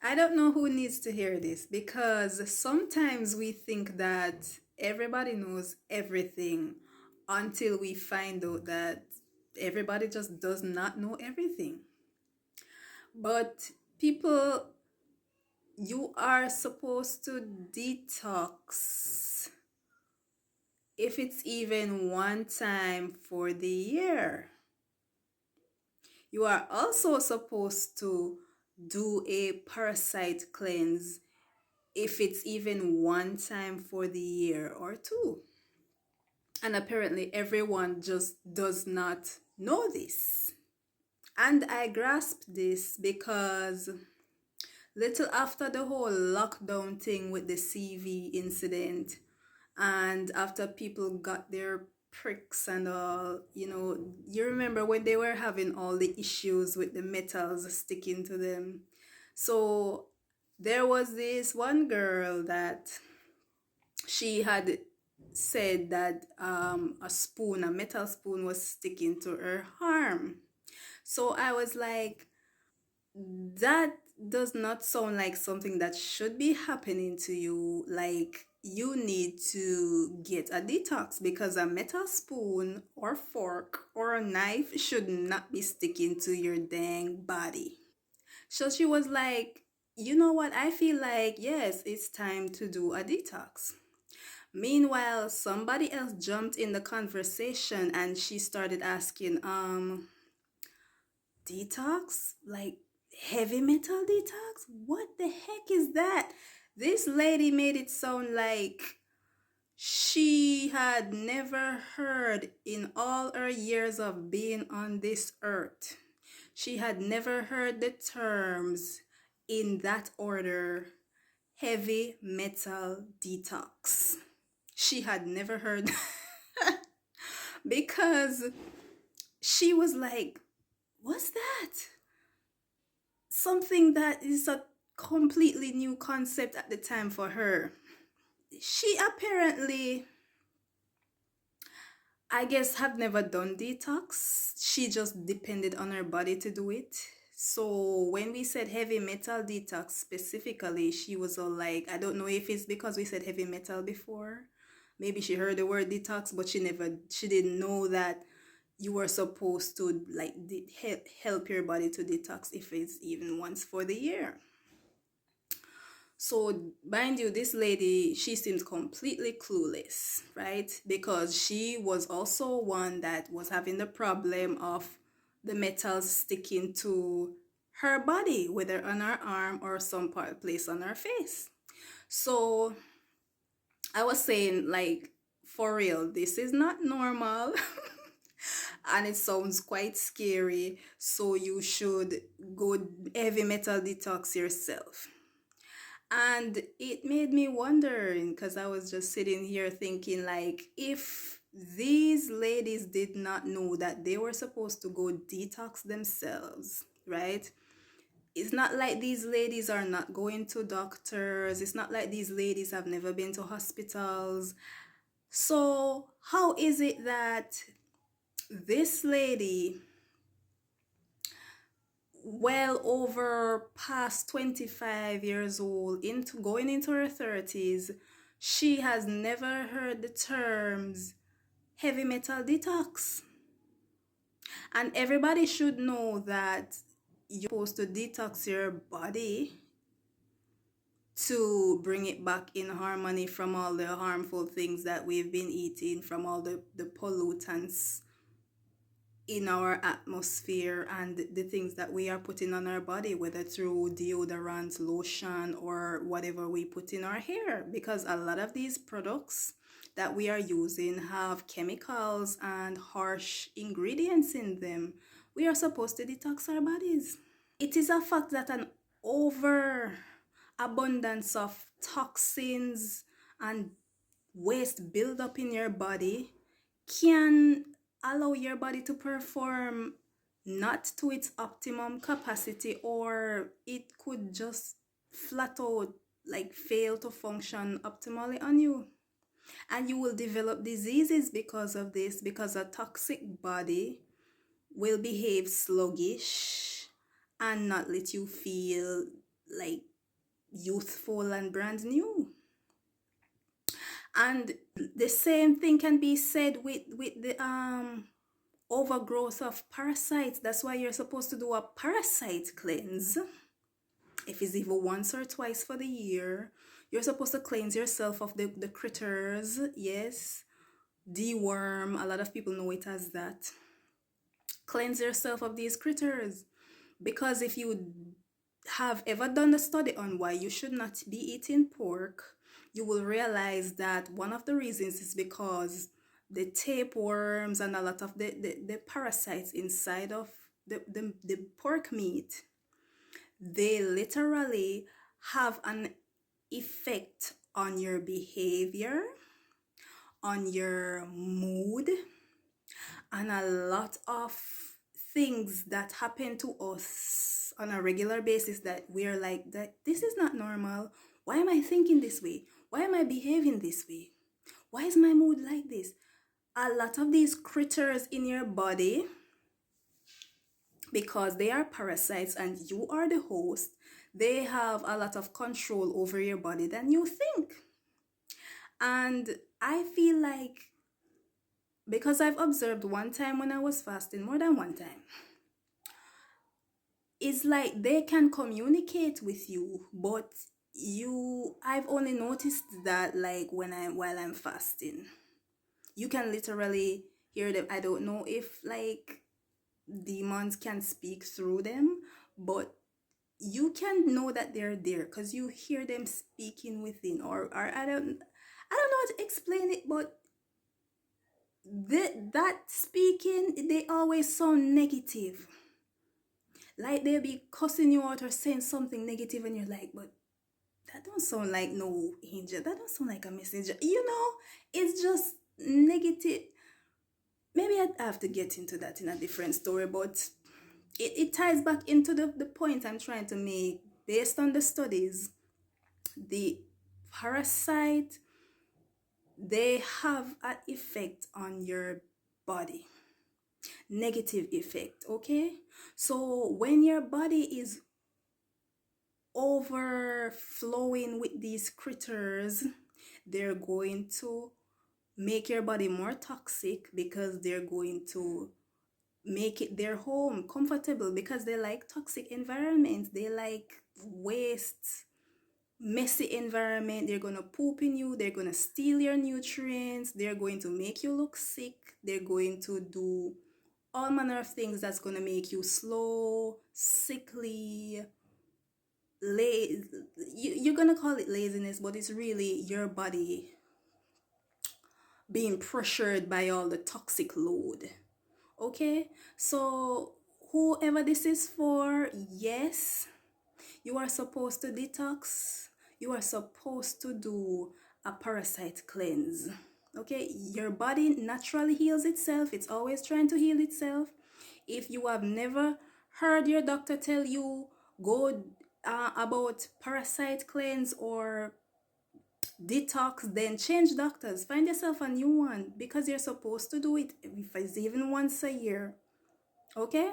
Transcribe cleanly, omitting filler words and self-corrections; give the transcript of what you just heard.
I don't know who needs to hear this because sometimes we think that everybody knows everything until we find out that everybody just does not know everything. But people, you are supposed to detox if it's even one time for the year. You are also supposed to do a parasite cleanse if it's even one time for the year or two. And apparently, everyone just does not know this. And I grasped this because little after the whole lockdown thing with the CV incident, and after people got their pricks and all, you remember when they were having all the issues with the metals sticking to them. So there was this one girl that she had said that a metal spoon, was sticking to her arm. So I was like, that does not sound like something that should be happening to you. Like, you need to get a detox because a metal spoon or fork or a knife should not be sticking to your dang body. So she was like, you know what? I feel like, yes, it's time to do a detox. Meanwhile, somebody else jumped in the conversation and she started asking, detox? Like heavy metal detox? What the heck is that? This lady made it sound like she had never heard in all her years of being on this earth. She had never heard the terms in that order: heavy metal detox. She had never heard because she was like, what's that? Something that is a completely new concept at the time for her. She apparently, I guess, have never done detox. She just depended on her body to do it. So when we said heavy metal detox specifically, she was all like, I don't know if it's because we said heavy metal before. Maybe she heard the word detox, but she didn't know that you were supposed to like help your body to detox if it's even once for the year. So, mind you, this lady, she seemed completely clueless, right? Because she was also one that was having the problem of the metals sticking to her body, whether on her arm or some part place on her face. So, I was saying, like, for real, this is not normal. And it sounds quite scary. So, you should go heavy metal detox yourself. And it made me wondering because I was just sitting here thinking, like, if these ladies did not know that they were supposed to go detox themselves, right? It's not like these ladies are not going to doctors. It's not like these ladies have never been to hospitals. So, how is it that this lady, well over past 25 years old, into going into her 30s, she has never heard the terms heavy metal detox? And everybody should know that you're supposed to detox your body to bring it back in harmony from all the harmful things that we've been eating, from all the pollutants in our atmosphere and the things that we are putting on our body, whether through deodorant, lotion, or whatever we put in our hair, because a lot of these products that we are using have chemicals and harsh ingredients in them. We are supposed to detox our bodies. It is a fact that an over abundance of toxins and waste build up in your body can allow your body to perform not to its optimum capacity, or it could just flat out like fail to function optimally on you. And you will develop diseases because of this, because a toxic body will behave sluggish and not let you feel like youthful and brand new. And the same thing can be said with the overgrowth of parasites. That's why you're supposed to do a parasite cleanse. If it's even once or twice for the year, you're supposed to cleanse yourself of the critters. Yes, deworm. A lot of people know it as that. Cleanse yourself of these critters. Because if you have ever done the study on why you should not be eating pork, you will realize that one of the reasons is because the tapeworms and a lot of the parasites inside of the pork meat, they literally have an effect on your behavior, on your mood, and a lot of things that happen to us on a regular basis that we're like, that this is not normal. Why am I thinking this way? Why am I behaving this way? Why is my mood like this? A lot of these critters in your body, because they are parasites and you are the host, they have a lot of control over your body than you think. And I feel like, because I've observed one time when I was fasting, more than one time, it's like they can communicate with you, but I've only noticed that like while I'm fasting, you can literally hear them. I don't know if like demons can speak through them, but you can know that they're there because you hear them speaking within, or I don't know how to explain it, but that speaking, they always sound negative. Like they'll be cussing you out or saying something negative, and you're like, but that don't sound like no angel. That don't sound like a messenger. It's just negative. Maybe I'd have to get into that in a different story, but it ties back into the point I'm trying to make. Based on the studies, the parasite, they have an effect on your body, negative effect. Okay, so when your body is overflowing with these critters, they're going to make your body more toxic, because they're going to make it their home comfortable, because they like toxic environments, they like waste, messy environment. They're going to poop in you, they're going to steal your nutrients, they're going to make you look sick, they're going to do all manner of things that's going to make you slow, sickly, you're gonna call it laziness, but it's really your body being pressured by all the toxic load. Okay, so whoever this is for, yes, you are supposed to detox, you are supposed to do a parasite cleanse. Okay, your body naturally heals itself, it's always trying to heal itself. If you have never heard your doctor tell you go about parasite cleanse or detox, then change doctors, find yourself a new one, because you're supposed to do it if it's even once a year. Okay,